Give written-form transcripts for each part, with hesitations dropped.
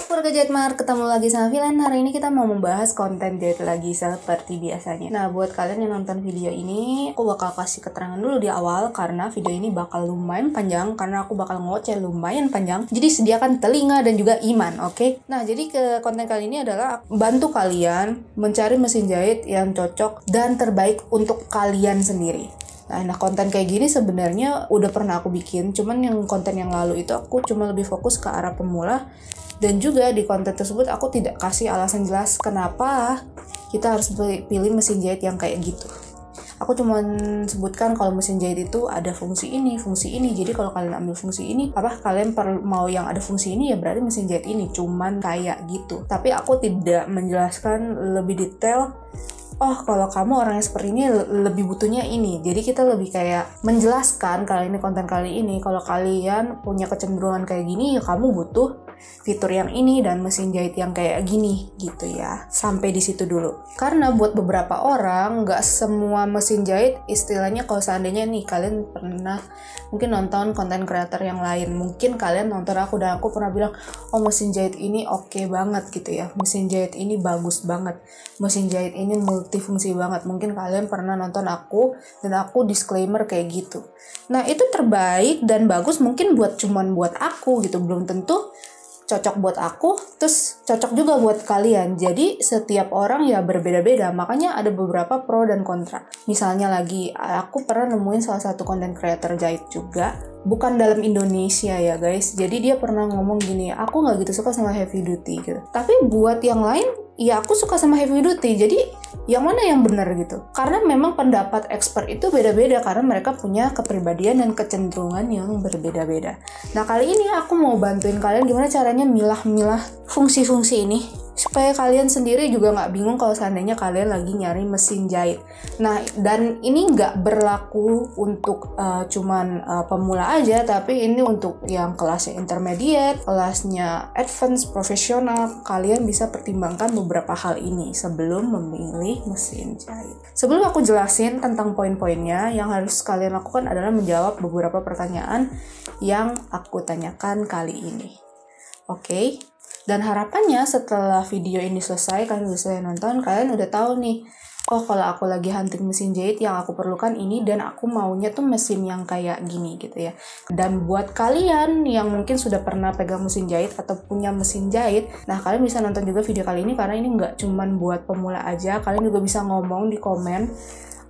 Keluarga Jahitmar, ketemu lagi sama Vilan. Hari ini kita mau membahas konten jahit lagi seperti biasanya. Nah, buat kalian yang nonton video ini, aku bakal kasih keterangan dulu di awal karena video ini bakal lumayan panjang karena aku bakal ngoceh lumayan panjang. Jadi sediakan telinga dan juga iman, oke? Nah, jadi ke konten kali ini adalah bantu kalian mencari mesin jahit yang cocok dan terbaik untuk kalian sendiri. Nah, konten kayak gini sebenarnya udah pernah aku bikin, cuman yang konten yang lalu itu aku cuma lebih fokus ke arah pemula. Dan juga di konten tersebut aku tidak kasih alasan jelas kenapa kita harus pilih mesin jahit yang kayak gitu. Aku cuma sebutkan kalau mesin jahit itu ada fungsi ini. Jadi kalau kalian ambil fungsi ini, kalian mau yang ada fungsi ini ya berarti mesin jahit ini. Cuman kayak gitu. Tapi aku tidak menjelaskan lebih detail. Oh, kalau kamu orangnya seperti ini lebih butuhnya ini. Jadi kita lebih kayak menjelaskan kali ini konten kali ini kalau kalian punya kecenderungan kayak gini ya kamu butuh fitur yang ini dan mesin jahit yang kayak gini gitu ya. Sampai di situ dulu. Karena buat beberapa orang nggak semua mesin jahit istilahnya kalau seandainya nih kalian pernah mungkin nonton konten kreator yang lain. Mungkin kalian nonton aku dan aku pernah bilang, "Oh, mesin jahit ini oke banget gitu ya. Mesin jahit ini bagus banget. Mesin jahit ini multifungsi banget." Mungkin kalian pernah nonton aku dan aku disclaimer kayak gitu. Nah, itu terbaik dan bagus mungkin cuman buat aku gitu, belum tentu cocok buat aku, terus cocok juga buat kalian. Jadi setiap orang ya berbeda-beda, makanya ada beberapa pro dan kontra. Misalnya lagi, aku pernah nemuin salah satu content creator jahit juga, bukan dalam Indonesia ya guys. Jadi dia pernah ngomong gini, aku nggak gitu suka sama heavy duty gitu. Tapi buat yang lain, ya aku suka sama heavy duty. Jadi yang mana yang benar gitu? Karena memang pendapat expert itu beda-beda karena mereka punya kepribadian dan kecenderungan yang berbeda-beda. Nah, kali ini aku mau bantuin kalian gimana caranya milah-milah fungsi-fungsi ini supaya kalian sendiri juga nggak bingung kalau seandainya kalian lagi nyari mesin jahit. Nah, dan ini nggak berlaku untuk cuman pemula aja, tapi ini untuk yang kelasnya intermediate, kelasnya advance, profesional. Kalian bisa pertimbangkan beberapa hal ini sebelum memilih mesin jahit. Sebelum aku jelasin tentang poin-poinnya, yang harus kalian lakukan adalah menjawab beberapa pertanyaan yang aku tanyakan kali ini. Oke? Dan harapannya setelah video ini selesai, kalian bisa nonton, kalian udah tahu nih, oh kalau aku lagi hunting mesin jahit yang aku perlukan ini dan aku maunya tuh mesin yang kayak gini gitu ya. Dan buat kalian yang mungkin sudah pernah pegang mesin jahit atau punya mesin jahit, nah kalian bisa nonton juga video kali ini karena ini nggak cuman buat pemula aja, kalian juga bisa ngomong di komen,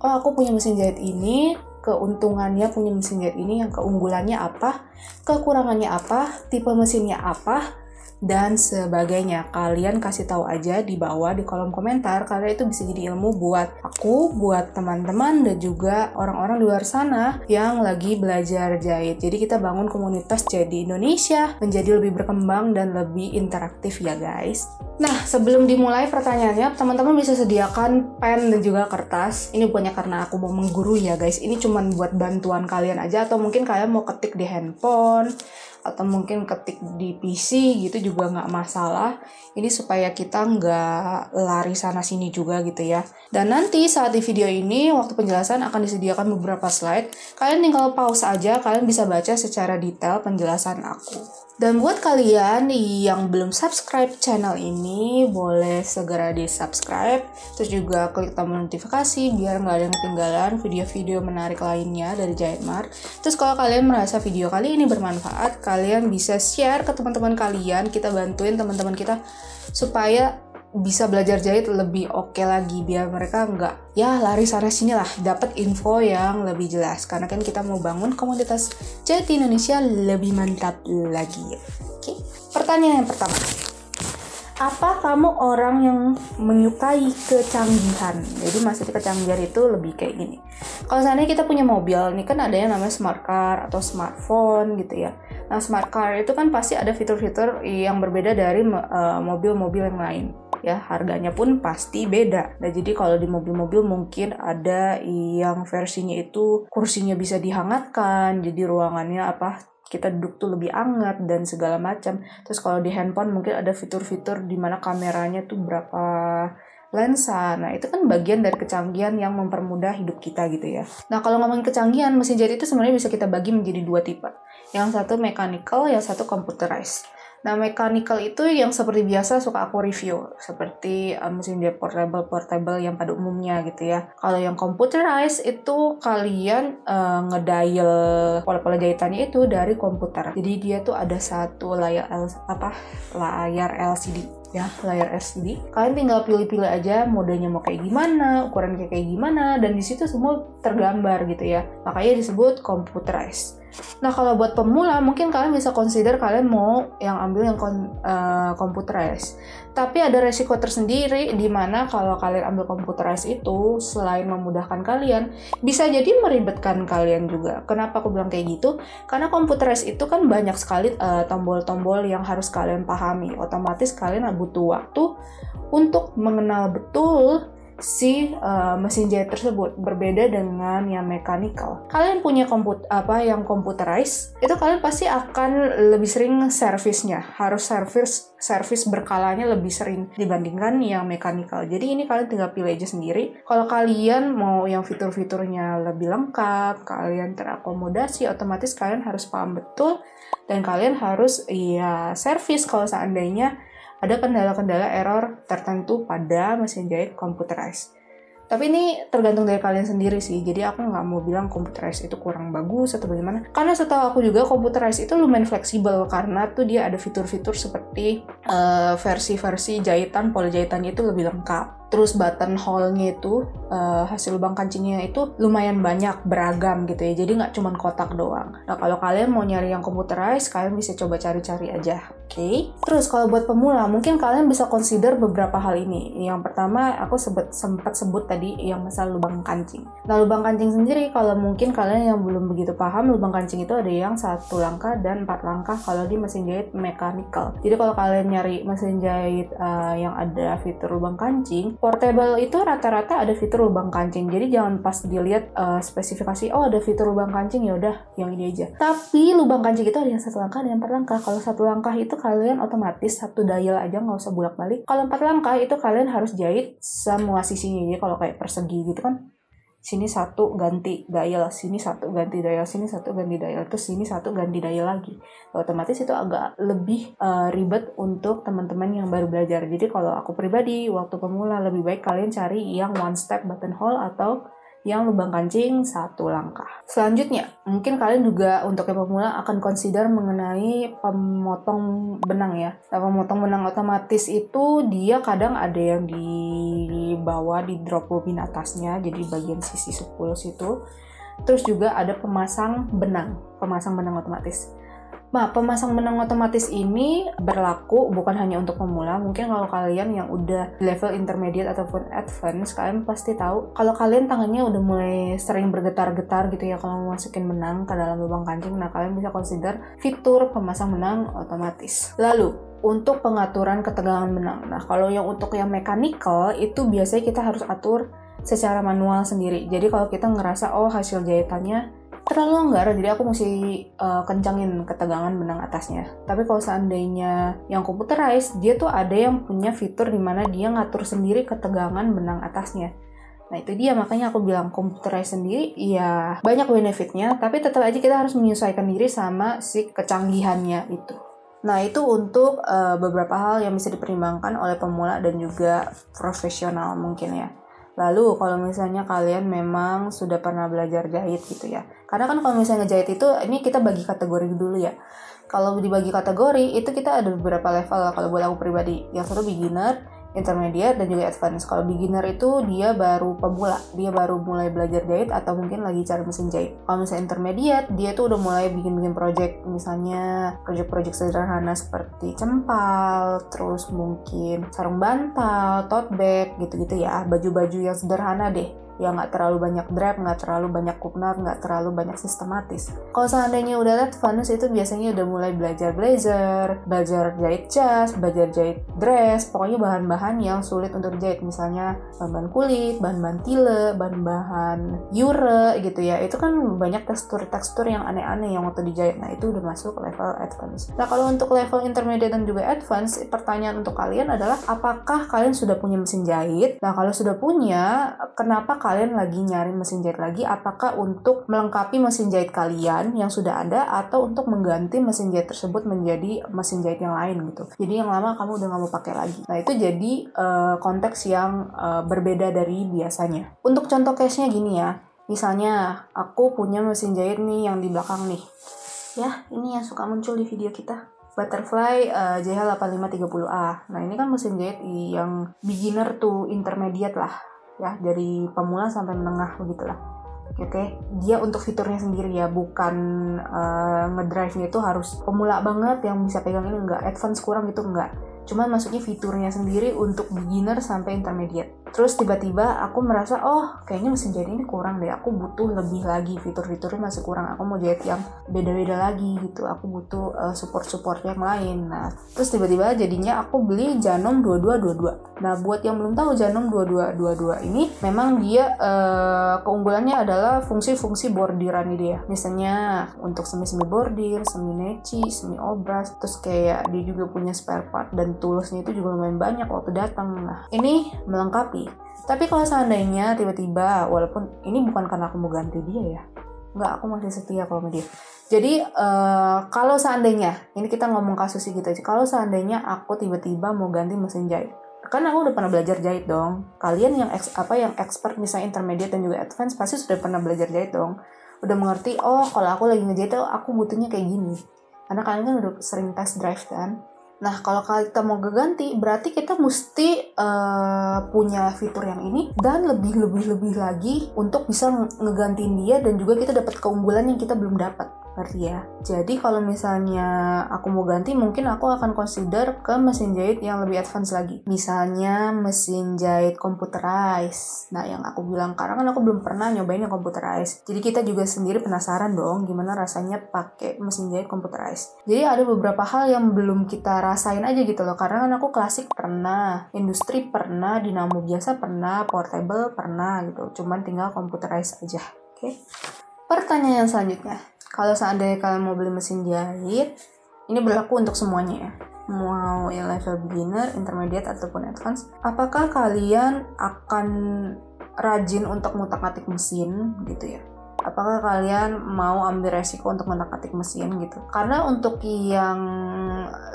oh aku punya mesin jahit ini, keuntungannya punya mesin jahit ini, yang keunggulannya apa, kekurangannya apa, tipe mesinnya apa, dan sebagainya. Kalian kasih tahu aja di bawah di kolom komentar karena itu bisa jadi ilmu buat aku, buat teman-teman dan juga orang-orang di luar sana yang lagi belajar jahit. Jadi kita bangun komunitas jadi Indonesia menjadi lebih berkembang dan lebih interaktif ya guys. Nah, sebelum dimulai pertanyaannya, teman-teman bisa sediakan pen dan juga kertas. Ini bukannya karena aku mau menggurui ya guys, ini cuma buat bantuan kalian aja, atau mungkin kalian mau ketik di handphone atau mungkin ketik di PC gitu juga nggak masalah. Ini supaya kita nggak lari sana sini juga gitu ya. Dan nanti saat di video ini waktu penjelasan akan disediakan beberapa slide. Kalian tinggal pause aja, kalian bisa baca secara detail penjelasan aku. Dan buat kalian yang belum subscribe channel ini, boleh segera di subscribe. Terus juga klik tombol notifikasi biar nggak ada yang ketinggalan video-video menarik lainnya dari Jahitmar. Terus kalau kalian merasa video kali ini bermanfaat, kalian bisa share ke teman-teman kalian. Kita bantuin teman-teman kita supaya bisa belajar jahit lebih oke lagi, biar mereka nggak ya lari sana sini lah, dapat info yang lebih jelas karena kan kita mau bangun komunitas jahit di Indonesia lebih mantap lagi. Oke, pertanyaan yang pertama, apa kamu orang yang menyukai kecanggihan? Jadi maksudnya kecanggihan itu lebih kayak gini, kalau seandainya kita punya mobil nih, kan ada yang namanya smart car atau smartphone gitu ya. Nah, smart car itu kan pasti ada fitur-fitur yang berbeda dari mobil-mobil yang lain ya, harganya pun pasti beda. Nah, jadi kalau di mobil-mobil mungkin ada yang versinya itu kursinya bisa dihangatkan, jadi ruangannya kita duduk tuh lebih hangat dan segala macam. Terus kalau di handphone mungkin ada fitur-fitur di mana kameranya tuh berapa lensa. Nah, itu kan bagian dari kecanggihan yang mempermudah hidup kita gitu ya. Nah, kalau ngomongin kecanggihan, mesin jahit itu sebenarnya bisa kita bagi menjadi dua tipe. Yang satu mechanical, yang satu computerized. Nah, mechanical itu yang seperti biasa suka aku review, seperti mesin jahit portable yang pada umumnya gitu ya. Kalau yang computerized itu kalian ngedial pola-pola jahitannya itu dari komputer. Jadi dia tuh ada satu layar LCD. Ya, layar LCD. Kalian tinggal pilih-pilih aja modenya mau kayak gimana, ukuran kayak gimana, dan di situ semua tergambar gitu ya. Makanya disebut computerized. Nah, kalau buat pemula mungkin kalian bisa consider kalian mau yang ambil yang computerized. Tapi ada resiko tersendiri di mana kalau kalian ambil computerized itu selain memudahkan kalian, bisa jadi meribetkan kalian juga. Kenapa aku bilang kayak gitu? Karena computerized itu kan banyak sekali tombol-tombol yang harus kalian pahami. Otomatis kalian butuh waktu untuk mengenal betul si mesin jahit tersebut, berbeda dengan yang mechanical. Kalian punya yang computerized, itu kalian pasti akan lebih sering servisnya, harus servis berkalanya lebih sering dibandingkan yang mechanical. Jadi ini kalian tinggal pilih aja sendiri. Kalau kalian mau yang fitur-fiturnya lebih lengkap, kalian terakomodasi, otomatis kalian harus paham betul dan kalian harus servis kalau seandainya ada kendala-kendala error tertentu pada mesin jahit computerized. Tapi ini tergantung dari kalian sendiri sih, jadi aku nggak mau bilang computerized itu kurang bagus atau bagaimana. Karena setahu aku juga computerized itu lumayan fleksibel, karena tuh dia ada fitur-fitur seperti versi-versi jahitan, pola jahitannya itu lebih lengkap. Terus button hole-nya itu, hasil lubang kancingnya itu lumayan banyak, beragam gitu ya. Jadi nggak cuma kotak doang. Nah, kalau kalian mau nyari yang computerized, kalian bisa coba cari-cari aja. Oke. Terus kalau buat pemula, mungkin kalian bisa consider beberapa hal ini. Yang pertama, aku sempat sebut tadi yang masalah lubang kancing. Nah, lubang kancing sendiri, kalau mungkin kalian yang belum begitu paham, lubang kancing itu ada yang 1 langkah dan 4 langkah kalau di mesin jahit mechanical. Jadi kalau kalian nyari mesin jahit yang ada fitur lubang kancing, portable itu rata-rata ada fitur lubang kancing. Jadi jangan pas dilihat spesifikasi, oh ada fitur lubang kancing, ya udah yang ini aja. Tapi lubang kancing itu ada yang 1 langkah dan 4 langkah. Kalau 1 langkah itu kalian otomatis 1 dial aja, nggak usah bolak-balik. Kalau 4 langkah itu kalian harus jahit semua sisinya. Jadi kalau kayak persegi gitu kan, sini 1 ganti dial, sini 1 ganti dial, sini 1 ganti dial, terus sini 1 ganti dial lagi. Otomatis itu agak lebih ribet untuk teman-teman yang baru belajar. Jadi kalau aku pribadi, waktu pemula lebih baik kalian cari yang one step button hole atau yang lubang kancing 1 langkah. Selanjutnya, mungkin kalian juga untuk yang pemula akan consider mengenai pemotong benang ya. Nah, pemotong benang otomatis itu dia kadang ada yang di bawah, di drop bobin atasnya, jadi bagian sisi 10 situ. Terus juga ada pemasang benang otomatis. Nah, pemasang benang otomatis ini berlaku bukan hanya untuk pemula. Mungkin kalau kalian yang udah level intermediate ataupun advance, kalian pasti tahu kalau kalian tangannya udah mulai sering bergetar-getar gitu ya kalau mau masukin benang ke dalam lubang kancing. Nah, kalian bisa consider fitur pemasang benang otomatis. Lalu, untuk pengaturan ketegangan benang. Nah, kalau yang untuk yang mechanical itu biasanya kita harus atur secara manual sendiri. Jadi kalau kita ngerasa hasil jahitannya terlalu longgar, jadi aku mesti kencangin ketegangan benang atasnya. Tapi kalau seandainya yang computerized, dia tuh ada yang punya fitur di mana dia ngatur sendiri ketegangan benang atasnya. Nah, itu dia, makanya aku bilang computerized sendiri ya banyak benefitnya, tapi tetap aja kita harus menyesuaikan diri sama si kecanggihannya itu. Nah, itu untuk beberapa hal yang bisa dipertimbangkan oleh pemula dan juga profesional mungkin ya. Lalu kalau misalnya kalian memang sudah pernah belajar jahit gitu ya. Karena kan kalau misalnya ngejahit itu, ini kita bagi kategori dulu ya. Kalau dibagi kategori, itu kita ada beberapa level kalau buat aku pribadi. Yang satu beginner, intermediate, dan juga advance. Kalau beginner itu dia baru pemula, dia baru mulai belajar jahit atau mungkin lagi cari mesin jahit. Kalau misalnya intermediate, dia tuh udah mulai bikin-bikin project, misalnya project-project sederhana seperti cempal, terus mungkin sarung bantal, tote bag, gitu-gitu ya, baju-baju yang sederhana deh. Ya nggak terlalu banyak drap, nggak terlalu banyak kupnat, nggak terlalu banyak sistematis. Kalau seandainya udah advance itu biasanya udah mulai belajar blazer, belajar jahit jas, belajar jahit dress, pokoknya bahan-bahan yang sulit untuk dijahit, misalnya bahan-bahan kulit, bahan-bahan tile, bahan-bahan yure gitu ya. Itu kan banyak tekstur-tekstur yang aneh-aneh yang waktu dijahit. Nah, itu udah masuk level advance. Nah, kalau untuk level intermediate dan juga advance, pertanyaan untuk kalian adalah apakah kalian sudah punya mesin jahit? Nah, kalau sudah punya, kenapa kalian lagi nyari mesin jahit lagi, apakah untuk melengkapi mesin jahit kalian yang sudah ada atau untuk mengganti mesin jahit tersebut menjadi mesin jahit yang lain gitu. Jadi yang lama kamu udah nggak mau pakai lagi. Nah itu jadi konteks yang berbeda dari biasanya. Untuk contoh case-nya gini ya, misalnya aku punya mesin jahit nih yang di belakang nih. Ya, ini yang suka muncul di video kita. Butterfly JH8530A. Nah, ini kan mesin jahit yang beginner to intermediate lah. Ya, dari pemula sampai menengah begitulah. Oke, dia untuk fiturnya sendiri ya, bukan ngedrive-nya itu harus pemula banget yang bisa pegang ini, enggak. Advance kurang gitu, enggak. Cuman maksudnya fiturnya sendiri untuk beginner sampai intermediate. Terus tiba-tiba aku merasa, oh kayaknya mesin jahit ini kurang deh, aku butuh lebih lagi, fitur-fiturnya masih kurang, aku mau jahit yang beda-beda lagi gitu, aku butuh support-support yang lain. Nah, terus tiba-tiba jadinya aku beli Janom 2222. Nah, buat yang belum tahu Janom 2222 ini, memang dia keunggulannya adalah fungsi-fungsi bordiran dia. Misalnya untuk semi-semi bordir, semi neci, semi obras, terus kayak dia juga punya spare part dan toolsnya itu juga lumayan banyak waktu datang. Nah, ini melengkapi. Tapi kalau seandainya tiba-tiba, walaupun ini bukan karena aku mau ganti dia ya, nggak, aku masih setia kalau sama dia. Jadi kalau seandainya, ini kita ngomong kasusnya gitu aja, kalau seandainya aku tiba-tiba mau ganti mesin jahit, kan aku udah pernah belajar jahit dong. Kalian yang yang expert misalnya intermediate dan juga advance pasti sudah pernah belajar jahit dong. Udah mengerti, oh kalau aku lagi ngejahit aku butuhnya kayak gini. Karena kalian kan udah sering test drive kan. Nah, kalau kita mau ganti, berarti kita mesti punya fitur yang ini dan lebih lagi untuk bisa ngegantiin dia, dan juga kita dapat keunggulan yang kita belum dapat. Berarti ya. Jadi kalau misalnya aku mau ganti, mungkin aku akan consider ke mesin jahit yang lebih advance lagi. Misalnya mesin jahit computerized. Nah, yang aku bilang karena kan aku belum pernah nyobain yang computerized. Jadi kita juga sendiri penasaran dong gimana rasanya pakai mesin jahit computerized. Jadi ada beberapa hal yang belum kita rasain aja gitu loh. Karena kan aku klasik pernah, industri pernah, dinamo biasa pernah, portable pernah gitu. Cuman tinggal computerized aja. Oke. Pertanyaan selanjutnya. Kalau seandainya kalian mau beli mesin jahit, ini berlaku untuk semuanya ya. Mau yang level beginner, intermediate, ataupun advance. Apakah kalian akan rajin untuk ngutak-ngatik mesin gitu ya? Apakah kalian mau ambil resiko untuk ngutak-ngatik mesin gitu? Karena untuk yang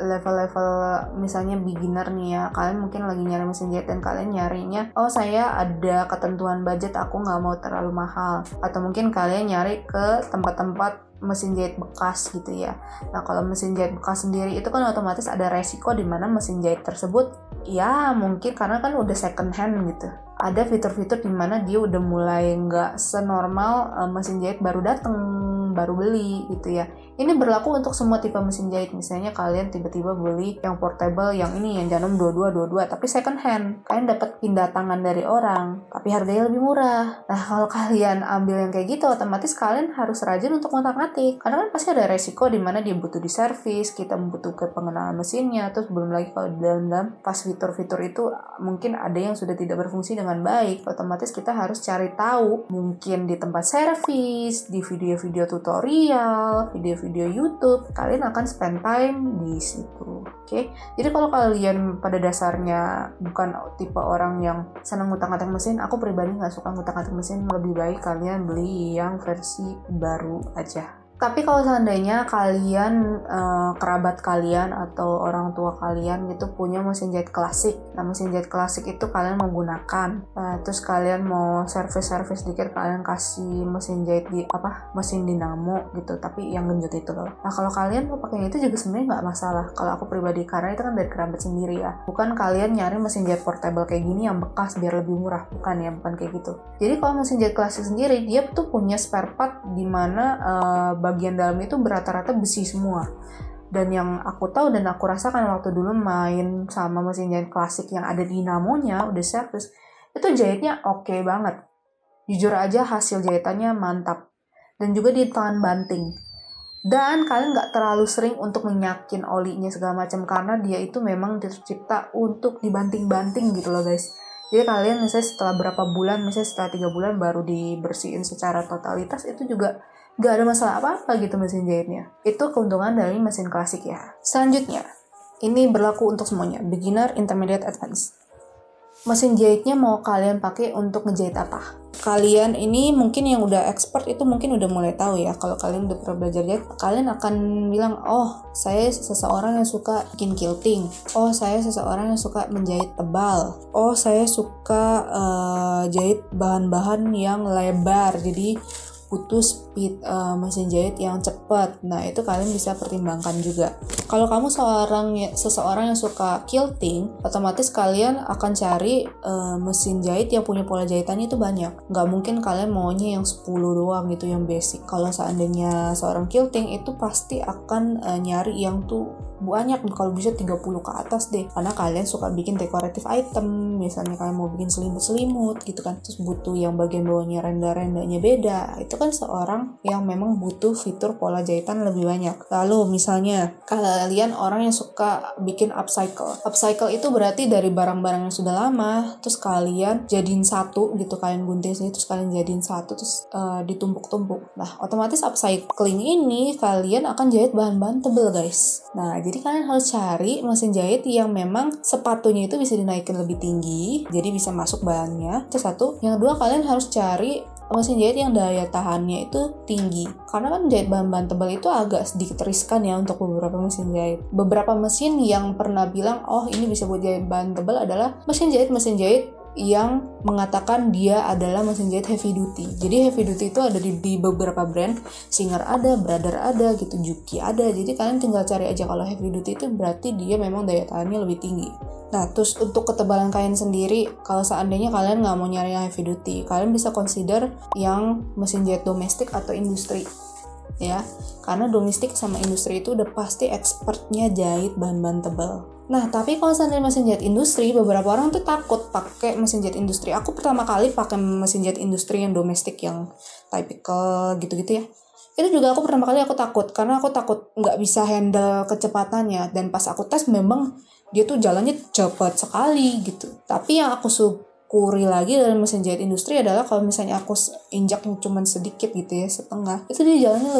level-level misalnya beginner nih ya, kalian mungkin lagi nyari mesin jahit dan kalian nyarinya, oh saya ada ketentuan budget, aku nggak mau terlalu mahal. Atau mungkin kalian nyari ke tempat-tempat mesin jahit bekas gitu ya. Nah, kalau mesin jahit bekas sendiri itu kan otomatis ada resiko di mana mesin jahit tersebut ya mungkin karena kan udah second hand gitu. Ada fitur-fitur di mana dia udah mulai nggak senormal mesin jahit baru dateng, baru beli gitu ya. Ini berlaku untuk semua tipe mesin jahit. Misalnya kalian tiba-tiba beli yang portable, yang ini yang Janom 2222 tapi second hand. Kalian dapat pindah tangan dari orang, tapi harganya lebih murah. Nah, kalau kalian ambil yang kayak gitu, otomatis kalian harus rajin untuk ngotak-ngatik. Karena kan pasti ada resiko di mana dia butuh diservis, kita membutuhkan pengenalan mesinnya, terus belum lagi kalau di dalam pas fitur-fitur itu mungkin ada yang sudah tidak berfungsi dengan baik. Otomatis kita harus cari tahu, mungkin di tempat servis, di video-video tutorial, video YouTube, kalian akan spend time di situ. Oke. Jadi kalau kalian pada dasarnya bukan tipe orang yang senang ngutak-ngatik mesin, aku pribadi nggak suka ngutak-ngatik mesin, lebih baik kalian beli yang versi baru aja. Tapi kalau seandainya kalian, kerabat kalian atau orang tua kalian gitu punya mesin jahit klasik. Nah, mesin jahit klasik itu kalian menggunakan. Terus kalian mau servis-servis dikit, kalian kasih mesin jahit mesin dinamo gitu, tapi yang genjot itu loh. Nah, kalau kalian mau pakai itu juga sebenarnya nggak masalah. Kalau aku pribadi, karena itu kan dari kerabat sendiri ya. Bukan kalian nyari mesin jahit portable kayak gini yang bekas biar lebih murah. Bukan ya, bukan kayak gitu. Jadi kalau mesin jahit klasik sendiri, dia tuh punya spare part di mana bagian dalam itu rata-rata besi semua. Dan yang aku tahu dan aku rasakan waktu dulu main sama mesin jahit klasik yang ada dinamonya, udah servis, itu jahitnya oke banget. Jujur aja hasil jahitannya mantap. Dan juga di tangan banting. Dan kalian nggak terlalu sering untuk menyakin olinya segala macam, karena dia itu memang tercipta untuk dibanting-banting gitu loh guys. Jadi kalian misalnya setelah berapa bulan, misalnya setelah 3 bulan baru dibersihin secara totalitas, itu juga gak ada masalah apa-apa gitu mesin jahitnya. Itu keuntungan dari mesin klasik ya. Selanjutnya, ini berlaku untuk semuanya, beginner, intermediate, advance. mesin jahitnya mau kalian pakai untuk ngejahit apa. Kalian ini mungkin yang udah expert itu mungkin udah mulai tahu ya, kalau kalian udah pernah belajar jahit, kalian akan bilang, oh saya seseorang yang suka bikin quilting, oh saya seseorang yang suka menjahit tebal, oh saya suka jahit bahan-bahan yang lebar, jadi butuh speed mesin jahit yang cepat. Nah itu kalian bisa pertimbangkan juga. Kalau kamu seseorang yang suka quilting, otomatis kalian akan cari mesin jahit yang punya pola jahitannya itu banyak. Nggak mungkin kalian maunya yang 10 doang gitu, yang basic. Kalau seandainya seorang quilting itu pasti akan nyari yang tuh banyak, kalau bisa 30 ke atas deh, karena kalian suka bikin decorative item. Misalnya kalian mau bikin selimut-selimut gitu kan, terus butuh yang bagian bawahnya renda-rendanya beda, itu kan seorang yang memang butuh fitur pola jahitan lebih banyak. Lalu misalnya kalian orang yang suka bikin upcycle itu berarti dari barang-barang yang sudah lama terus kalian jadiin satu gitu, kalian gunting sini terus kalian jadiin satu terus ditumpuk-tumpuk. Nah otomatis upcycling ini kalian akan jahit bahan-bahan tebel guys. Nah jadi kalian harus cari mesin jahit yang memang sepatunya itu bisa dinaikin lebih tinggi, jadi bisa masuk bahannya. Itu satu. Yang kedua, kalian harus cari mesin jahit yang daya tahannya itu tinggi. Karena kan jahit bahan-bahan tebal itu agak sedikit riskan ya untuk beberapa mesin jahit. Beberapa mesin yang pernah bilang, oh ini bisa buat jahit bahan tebal adalah mesin jahit yang mengatakan dia adalah mesin jahit heavy duty. Jadi heavy duty itu ada di beberapa brand, Singer ada, Brother ada gitu, Juki ada. Jadi kalian tinggal cari aja kalau heavy duty itu berarti dia memang daya tahannya lebih tinggi. Nah terus untuk ketebalan kain sendiri, kalau seandainya kalian nggak mau nyari yang heavy duty, kalian bisa consider yang mesin jahit domestik atau industri ya, karena domestik sama industri itu udah pasti expertnya jahit bahan-bahan tebal. Nah, tapi kalau seandainya mesin jahit industri, beberapa orang tuh takut pakai mesin jahit industri. Aku pertama kali pakai mesin jahit industri yang domestik, yang typical gitu-gitu ya. Itu juga aku pertama kali aku takut, karena aku takut nggak bisa handle kecepatannya. Dan pas aku tes memang dia tuh jalannya cepat sekali gitu. Tapi yang aku syukuri lagi dari mesin jahit industri adalah kalau misalnya aku injaknya cuma sedikit gitu ya, setengah, itu dia jalannya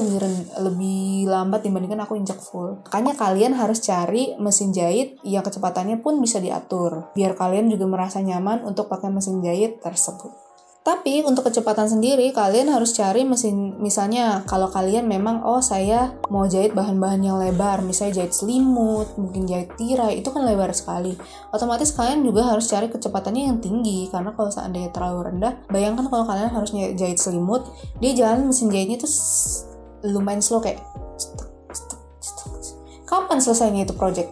lebih lambat dibandingkan aku injak full. Makanya kalian harus cari mesin jahit yang kecepatannya pun bisa diatur, biar kalian juga merasa nyaman untuk pakai mesin jahit tersebut. Tapi untuk kecepatan sendiri kalian harus cari mesin, misalnya kalau kalian memang saya mau jahit bahan-bahan yang lebar, misalnya jahit selimut, mungkin jahit tirai, itu kan lebar sekali. Otomatis kalian juga harus cari kecepatannya yang tinggi, karena kalau seandainya terlalu rendah, bayangkan kalau kalian harus jahit selimut, dia jalan mesin jahitnya tuh lumayan slow, kayak kapan selesainya itu project?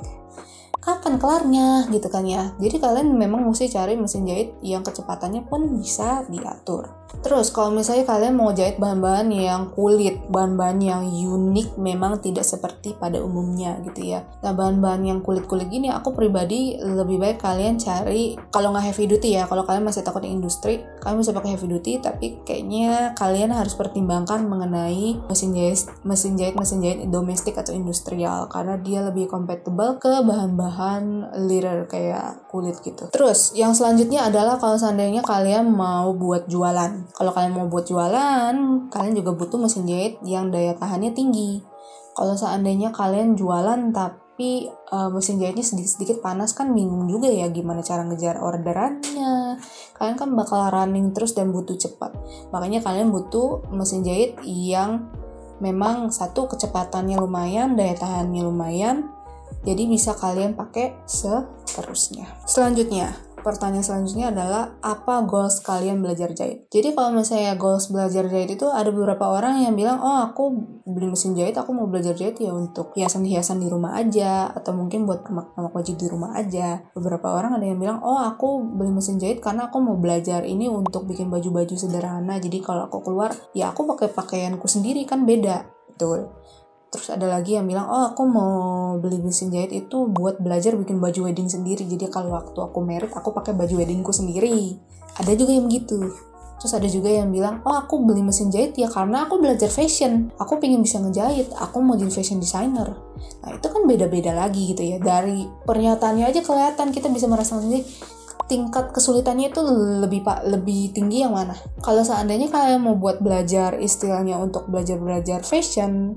Kapan kelarnya gitu kan ya. Jadi kalian memang mesti cari mesin jahit yang kecepatannya pun bisa diatur. Terus kalau misalnya kalian mau jahit bahan-bahan yang kulit, bahan-bahan yang unik, memang tidak seperti pada umumnya gitu ya. Nah bahan-bahan yang kulit-kulit gini, aku pribadi lebih baik kalian cari, kalau nggak heavy duty ya, kalau kalian masih takut yang industri, kalian bisa pakai heavy duty, tapi kayaknya kalian harus pertimbangkan mengenai mesin jahit domestik atau industrial, karena dia lebih compatible ke bahan-bahan leather kayak kulit gitu. Terus yang selanjutnya adalah kalau seandainya kalian mau buat jualan. Kalau kalian mau buat jualan, kalian juga butuh mesin jahit yang daya tahannya tinggi. Kalau seandainya kalian jualan tapi mesin jahitnya sedikit-sedikit panas, kan bingung juga ya gimana cara ngejar orderannya. Kalian kan bakal running terus dan butuh cepat. Makanya kalian butuh mesin jahit yang memang satu kecepatannya lumayan, daya tahannya lumayan, jadi bisa kalian pakai seterusnya. Pertanyaan selanjutnya adalah apa goals kalian belajar jahit? Jadi kalau misalnya goals belajar jahit itu ada beberapa orang yang bilang, aku beli mesin jahit, aku mau belajar jahit ya untuk hiasan-hiasan di rumah aja, atau mungkin buat permak-permak baju di rumah aja. Beberapa orang ada yang bilang, aku beli mesin jahit karena aku mau belajar ini untuk bikin baju-baju sederhana, jadi kalau aku keluar ya aku pakai pakaianku sendiri, kan beda. Betul. Terus ada lagi yang bilang, aku mau beli mesin jahit itu buat belajar bikin baju wedding sendiri. Jadi kalau waktu aku married, aku pakai baju weddingku sendiri. Ada juga yang begitu. Terus ada juga yang bilang, aku beli mesin jahit ya karena aku belajar fashion. Aku pengen bisa ngejahit, aku mau jadi fashion designer. Nah itu kan beda-beda lagi gitu ya. Dari pernyataannya aja kelihatan, kita bisa merasa sendiri. tingkat kesulitannya itu lebih tinggi yang mana? Kalau seandainya kalian mau buat belajar istilahnya untuk belajar fashion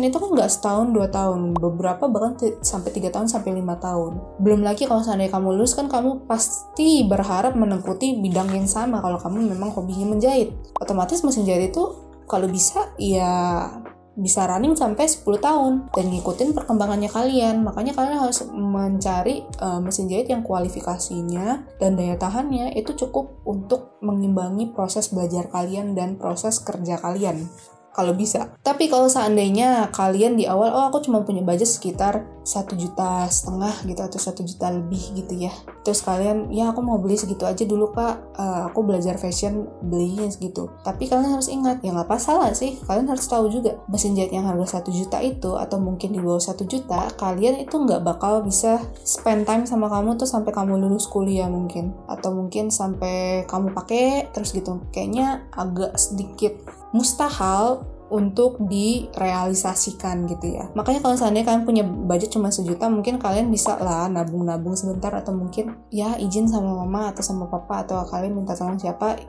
itu kan nggak setahun 2 tahun, beberapa bahkan sampai 3 tahun sampai 5 tahun. Belum lagi kalau seandainya kamu lulus kan kamu pasti berharap menengkuti bidang yang sama kalau kamu memang hobinya menjahit. Otomatis mesin jahit itu kalau bisa ya bisa running sampai 10 tahun dan ngikutin perkembangannya kalian. Makanya kalian harus mencari mesin jahit yang kualifikasinya dan daya tahannya itu cukup untuk mengimbangi proses belajar kalian dan proses kerja kalian. Kalau bisa. Tapi kalau seandainya kalian di awal, aku cuma punya budget sekitar 1,5 juta gitu atau 1 juta lebih gitu ya. Terus kalian, ya aku mau beli segitu aja dulu kak, aku belajar fashion belinya segitu. Tapi kalian harus ingat, ya nggak salah sih, kalian harus tahu juga mesin jahit yang harga 1 juta itu atau mungkin di bawah 1 juta, kalian itu nggak bakal bisa spend time sama kamu tuh sampai kamu lulus kuliah mungkin. Atau mungkin sampai kamu pakai terus gitu. Kayaknya agak sedikit mustahil untuk direalisasikan gitu ya. Makanya kalau seandainya kalian punya budget cuma 1 juta, mungkin kalian bisa lah nabung sebentar atau mungkin ya izin sama mama atau sama papa atau kalian minta tolong siapa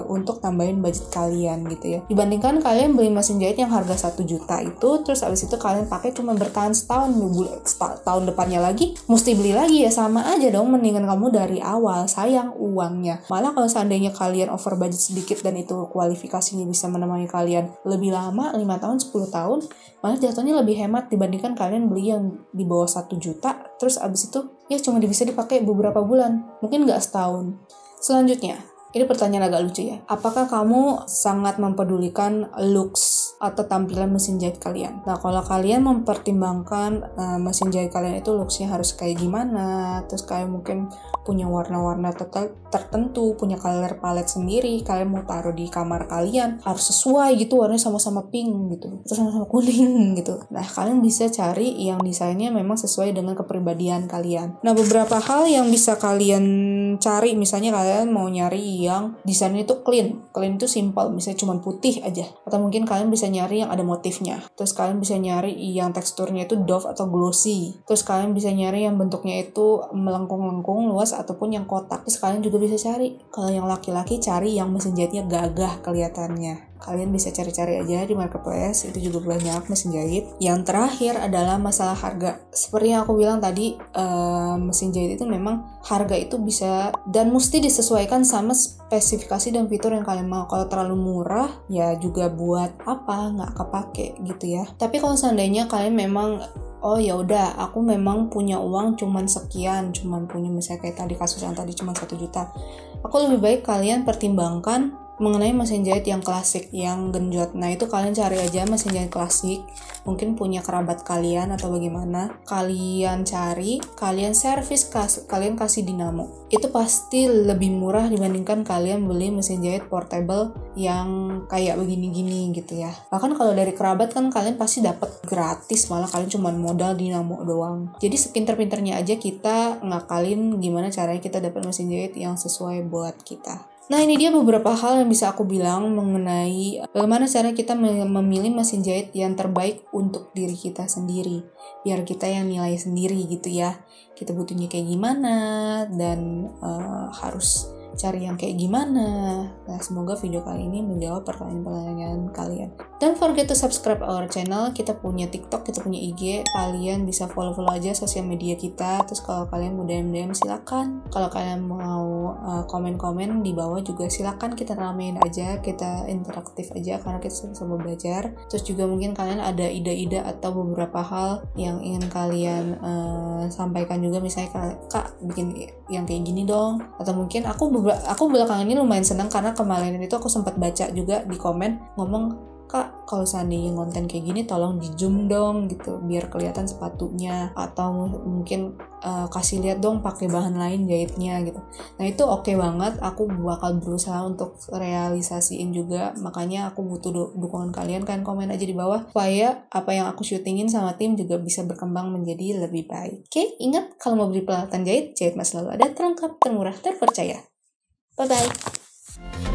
untuk tambahin budget kalian gitu ya. Dibandingkan kalian beli mesin jahit yang harga 1 juta itu, terus abis itu kalian pakai cuma bertahan setahun, tahun depannya lagi mesti beli lagi, ya sama aja dong, mendingan kamu dari awal, sayang uangnya. Malah kalau seandainya kalian over budget sedikit dan itu kualifikasinya bisa menemani kalian lebih lama, 5 tahun, 10 tahun, malah jatuhnya lebih hemat dibandingkan kalian beli yang di bawah 1 juta, terus abis itu ya cuma bisa dipakai beberapa bulan, mungkin nggak setahun. Selanjutnya, ini pertanyaan agak lucu ya. Apakah kamu sangat mempedulikan looks atau tampilan mesin jahit kalian? Nah, kalau kalian mempertimbangkan mesin jahit kalian itu looksnya harus kayak gimana, terus kalian mungkin punya warna-warna tertentu, punya color palette sendiri, kalian mau taruh di kamar kalian, harus sesuai gitu, warnanya sama-sama pink gitu, atau sama-sama kuning gitu. Nah, kalian bisa cari yang desainnya memang sesuai dengan kepribadian kalian. Nah, beberapa hal yang bisa kalian cari, misalnya kalian mau nyari yang desainnya itu clean itu simple, misalnya cuma putih aja, atau mungkin kalian bisa nyari yang ada motifnya, terus kalian bisa nyari yang teksturnya itu doff atau glossy, terus kalian bisa nyari yang bentuknya itu melengkung-lengkung luas ataupun yang kotak. Terus kalian juga bisa cari, kalau yang laki-laki cari yang mesin jahitnya gagah kelihatannya. Kalian bisa cari-cari aja di marketplace, itu juga banyak mesin jahit. Yang terakhir adalah masalah harga. Seperti yang aku bilang tadi, mesin jahit itu memang harga itu bisa dan mesti disesuaikan sama spesifikasi dan fitur yang kalian mau. Kalau terlalu murah, ya juga buat apa, nggak kepake gitu ya. Tapi kalau seandainya kalian memang oh ya udah, aku memang punya uang cuman sekian, cuman punya misalnya kayak tadi kasus yang tadi cuma 1 juta. Aku lebih baik kalian pertimbangkan mengenai mesin jahit yang klasik, yang genjot. Nah, itu kalian cari aja mesin jahit klasik. Mungkin punya kerabat kalian atau bagaimana. Kalian cari, kalian servis, kalian kasih dinamo. Itu pasti lebih murah dibandingkan kalian beli mesin jahit portable yang kayak begini-gini gitu ya. Bahkan kalau dari kerabat kan kalian pasti dapat gratis, malah kalian cuma modal dinamo doang. Jadi sepinter-pinternya aja kita ngakalin gimana caranya kita dapat mesin jahit yang sesuai buat kita. Nah, ini dia beberapa hal yang bisa aku bilang mengenai bagaimana cara kita memilih mesin jahit yang terbaik untuk diri kita sendiri. Biar kita yang nilai sendiri gitu ya. Kita butuhnya kayak gimana dan harus cari yang kayak gimana. Nah, semoga video kali ini menjawab pertanyaan-pertanyaan kalian. Don't forget to subscribe our channel. Kita punya TikTok, kita punya IG. Kalian bisa follow-follow aja sosial media kita. Terus kalau kalian mau DM silakan. Kalau kalian mau komen-komen di bawah juga silakan, kita ramein aja, kita interaktif aja karena kita sama-sama belajar. Terus juga mungkin kalian ada ide-ide atau beberapa hal yang ingin kalian sampaikan juga, misalnya Kak bikin yang kayak gini dong, atau mungkin aku belakangan ini lumayan senang karena kemarin itu aku sempat baca juga di komen ngomong, Kak, kalau seandainya konten kayak gini tolong di zoom dong gitu biar kelihatan sepatunya, atau mungkin kasih lihat dong pakai bahan lain jahitnya gitu. Nah, itu oke banget, aku bakal berusaha untuk realisasiin juga. Makanya aku butuh dukungan kalian, kan komen aja di bawah supaya apa yang aku syutingin sama tim juga bisa berkembang menjadi lebih baik. Oke, ingat kalau mau beli peralatan jahit Mas selalu ada, terlengkap, termurah, terpercaya. Bye bye.